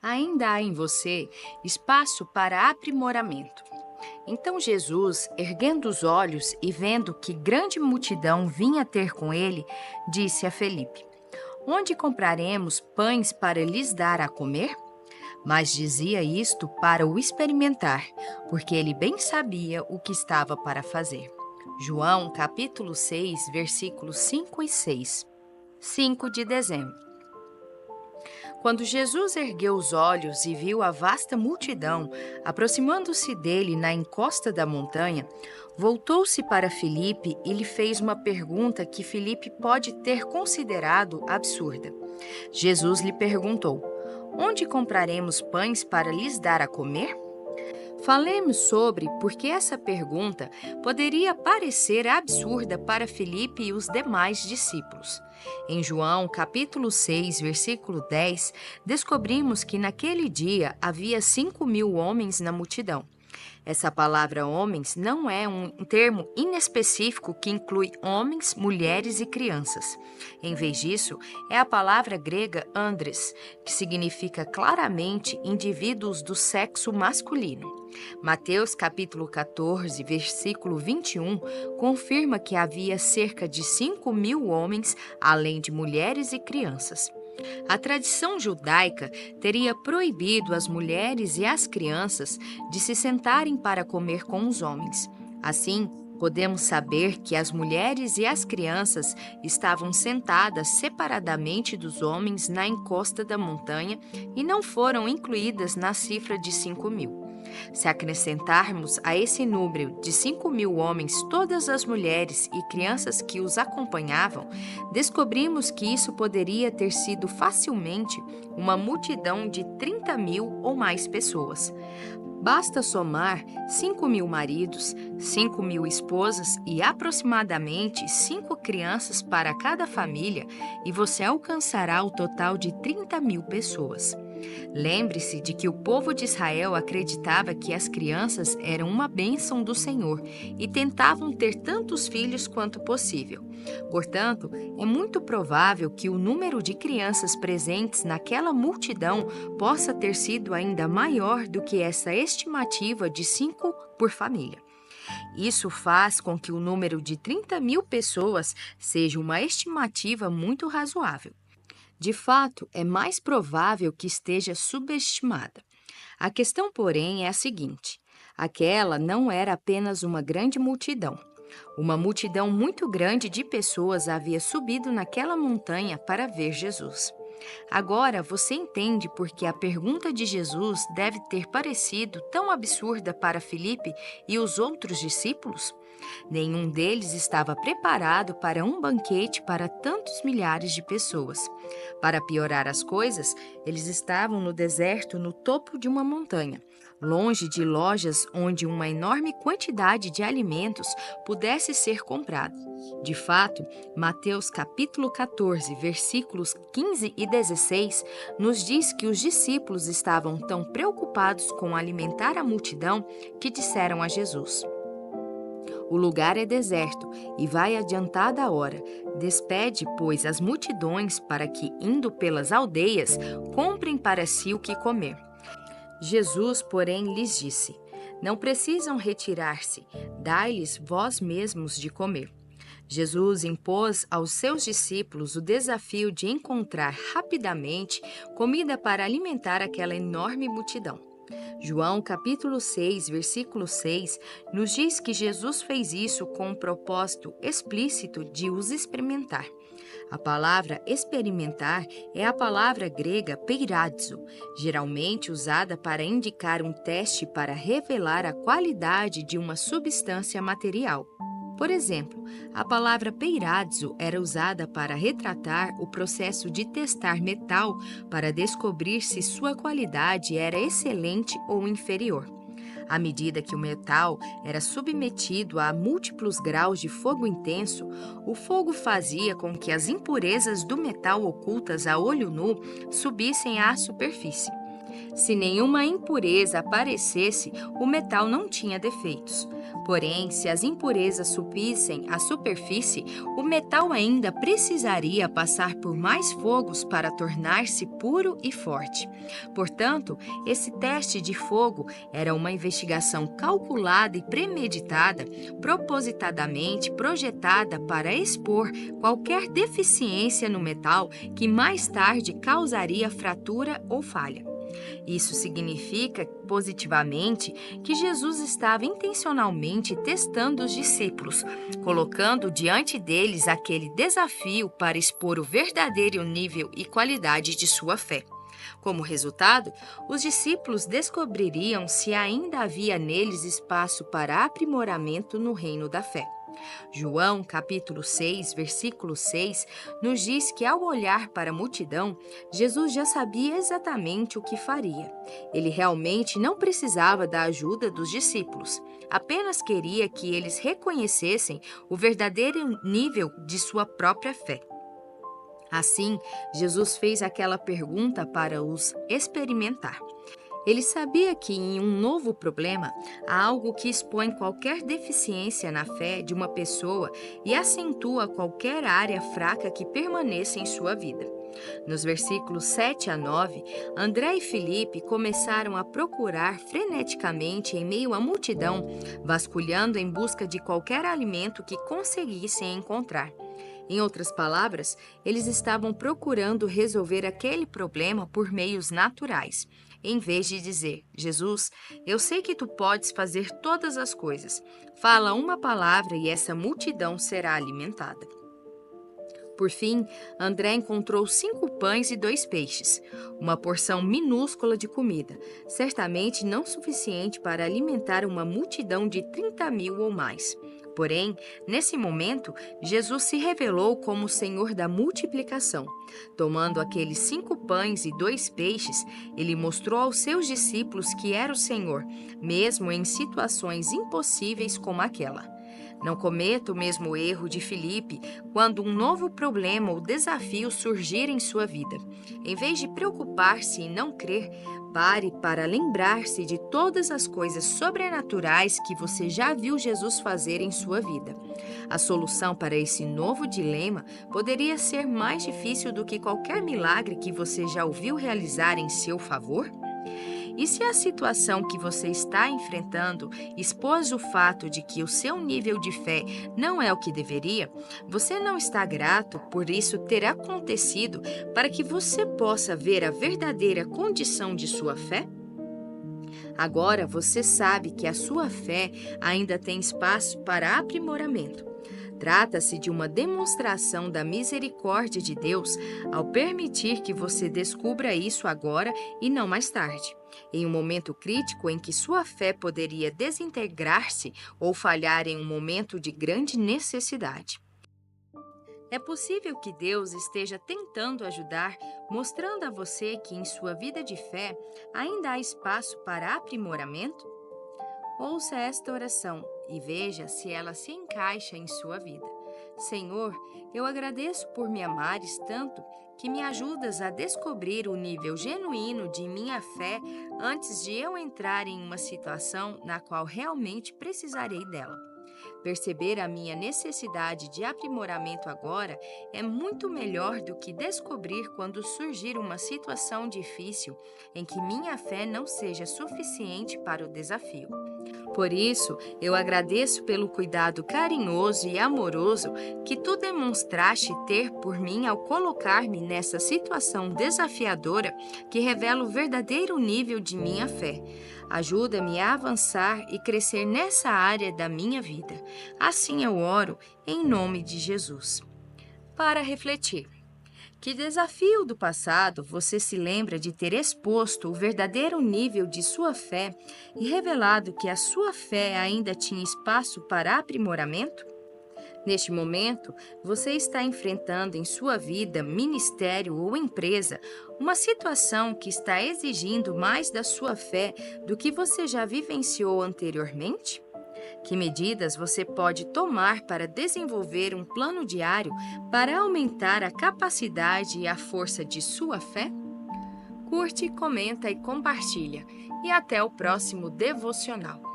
Ainda há em você espaço para aprimoramento. Então Jesus, erguendo os olhos e vendo que grande multidão vinha ter com ele, disse a Felipe: Onde compraremos pães para lhes dar a comer? Mas dizia isto para o experimentar, porque ele bem sabia o que estava para fazer. João capítulo 6, versículos 5 e 6. 5 de dezembro. Quando Jesus ergueu os olhos e viu a vasta multidão aproximando-se dele na encosta da montanha, voltou-se para Filipe e lhe fez uma pergunta que Filipe pode ter considerado absurda. Jesus lhe perguntou: Onde compraremos pães para lhes dar a comer? Falemos sobre por que essa pergunta poderia parecer absurda para Filipe e os demais discípulos. Em João, capítulo 6, versículo 10, descobrimos que naquele dia havia 5.000 homens na multidão. Essa palavra homens não é um termo inespecífico que inclui homens, mulheres e crianças. Em vez disso, é a palavra grega andres, que significa claramente indivíduos do sexo masculino. Mateus capítulo 14, versículo 21, confirma que havia cerca de 5.000 homens, além de mulheres e crianças. A tradição judaica teria proibido as mulheres e as crianças de se sentarem para comer com os homens. Assim, podemos saber que as mulheres e as crianças estavam sentadas separadamente dos homens na encosta da montanha e não foram incluídas na cifra de 5.000. Se acrescentarmos a esse número de 5.000 homens todas as mulheres e crianças que os acompanhavam, descobrimos que isso poderia ter sido facilmente uma multidão de 30.000 ou mais pessoas. Basta somar 5.000 maridos, 5.000 esposas e aproximadamente 5 crianças para cada família e você alcançará o total de 30.000 pessoas. Lembre-se de que o povo de Israel acreditava que as crianças eram uma bênção do Senhor e tentavam ter tantos filhos quanto possível. Portanto, é muito provável que o número de crianças presentes naquela multidão possa ter sido ainda maior do que essa estimativa de 5 por família. Isso faz com que o número de 30.000 pessoas seja uma estimativa muito razoável. De fato, é mais provável que esteja subestimada. A questão, porém, é a seguinte: aquela não era apenas uma grande multidão. Uma multidão muito grande de pessoas havia subido naquela montanha para ver Jesus. Agora você entende por que a pergunta de Jesus deve ter parecido tão absurda para Filipe e os outros discípulos? Nenhum deles estava preparado para um banquete para tantos milhares de pessoas. Para piorar as coisas, eles estavam no deserto no topo de uma montanha, longe de lojas onde uma enorme quantidade de alimentos pudesse ser comprada. De fato, Mateus capítulo 14, versículos 15 e 16, nos diz que os discípulos estavam tão preocupados com alimentar a multidão que disseram a Jesus: O lugar é deserto e vai adiantada a hora. Despede, pois, as multidões para que, indo pelas aldeias, comprem para si o que comer. Jesus, porém, lhes disse: Não precisam retirar-se, dai-lhes vós mesmos de comer. Jesus impôs aos seus discípulos o desafio de encontrar rapidamente comida para alimentar aquela enorme multidão. João capítulo 6, versículo 6, nos diz que Jesus fez isso com um propósito explícito de os experimentar. A palavra experimentar é a palavra grega peiradzo, geralmente usada para indicar um teste para revelar a qualidade de uma substância material. Por exemplo, a palavra peiradzo era usada para retratar o processo de testar metal para descobrir se sua qualidade era excelente ou inferior. À medida que o metal era submetido a múltiplos graus de fogo intenso, o fogo fazia com que as impurezas do metal ocultas a olho nu subissem à superfície. Se nenhuma impureza aparecesse, o metal não tinha defeitos. Porém, se as impurezas subissem à superfície, o metal ainda precisaria passar por mais fogos para tornar-se puro e forte. Portanto, esse teste de fogo era uma investigação calculada e premeditada, propositadamente projetada para expor qualquer deficiência no metal que mais tarde causaria fratura ou falha. Isso significa, positivamente, que Jesus estava intencionalmente testando os discípulos, colocando diante deles aquele desafio para expor o verdadeiro nível e qualidade de sua fé. Como resultado, os discípulos descobririam se ainda havia neles espaço para aprimoramento no reino da fé. João, capítulo 6, versículo 6, nos diz que ao olhar para a multidão, Jesus já sabia exatamente o que faria. Ele realmente não precisava da ajuda dos discípulos, apenas queria que eles reconhecessem o verdadeiro nível de sua própria fé. Assim, Jesus fez aquela pergunta para os experimentar. Ele sabia que em um novo problema há algo que expõe qualquer deficiência na fé de uma pessoa e acentua qualquer área fraca que permaneça em sua vida. Nos versículos 7 a 9, André e Filipe começaram a procurar freneticamente em meio à multidão, vasculhando em busca de qualquer alimento que conseguissem encontrar. Em outras palavras, eles estavam procurando resolver aquele problema por meios naturais, em vez de dizer: Jesus, eu sei que tu podes fazer todas as coisas. Fala uma palavra e essa multidão será alimentada. Por fim, André encontrou 5 pães e 2 peixes, uma porção minúscula de comida, certamente não suficiente para alimentar uma multidão de 30.000 ou mais. Porém, nesse momento, Jesus se revelou como o Senhor da multiplicação. Tomando aqueles 5 pães e 2 peixes, ele mostrou aos seus discípulos que era o Senhor, mesmo em situações impossíveis como aquela. Não cometa o mesmo erro de Filipe quando um novo problema ou desafio surgir em sua vida. Em vez de preocupar-se e não crer, pare para lembrar-se de todas as coisas sobrenaturais que você já viu Jesus fazer em sua vida. A solução para esse novo dilema poderia ser mais difícil do que qualquer milagre que você já ouviu realizar em seu favor? E se a situação que você está enfrentando expôs o fato de que o seu nível de fé não é o que deveria, você não está grato por isso ter acontecido para que você possa ver a verdadeira condição de sua fé? Agora você sabe que a sua fé ainda tem espaço para aprimoramento. Trata-se de uma demonstração da misericórdia de Deus ao permitir que você descubra isso agora e não mais tarde, em um momento crítico em que sua fé poderia desintegrar-se ou falhar em um momento de grande necessidade. É possível que Deus esteja tentando ajudar, mostrando a você que em sua vida de fé ainda há espaço para aprimoramento? Ouça esta oração e veja se ela se encaixa em sua vida. Senhor, eu agradeço por me amares tanto que me ajudas a descobrir o nível genuíno de minha fé antes de eu entrar em uma situação na qual realmente precisarei dela. Perceber a minha necessidade de aprimoramento agora é muito melhor do que descobrir quando surgir uma situação difícil em que minha fé não seja suficiente para o desafio. Por isso, eu agradeço pelo cuidado carinhoso e amoroso que tu demonstraste ter por mim ao colocar-me nessa situação desafiadora que revela o verdadeiro nível de minha fé. Ajuda-me a avançar e crescer nessa área da minha vida. Assim eu oro, em nome de Jesus. Para refletir. Que desafio do passado você se lembra de ter exposto o verdadeiro nível de sua fé e revelado que a sua fé ainda tinha espaço para aprimoramento? Neste momento, você está enfrentando em sua vida, ministério ou empresa uma situação que está exigindo mais da sua fé do que você já vivenciou anteriormente? Que medidas você pode tomar para desenvolver um plano diário para aumentar a capacidade e a força de sua fé? Curte, comenta e compartilha. E até o próximo devocional.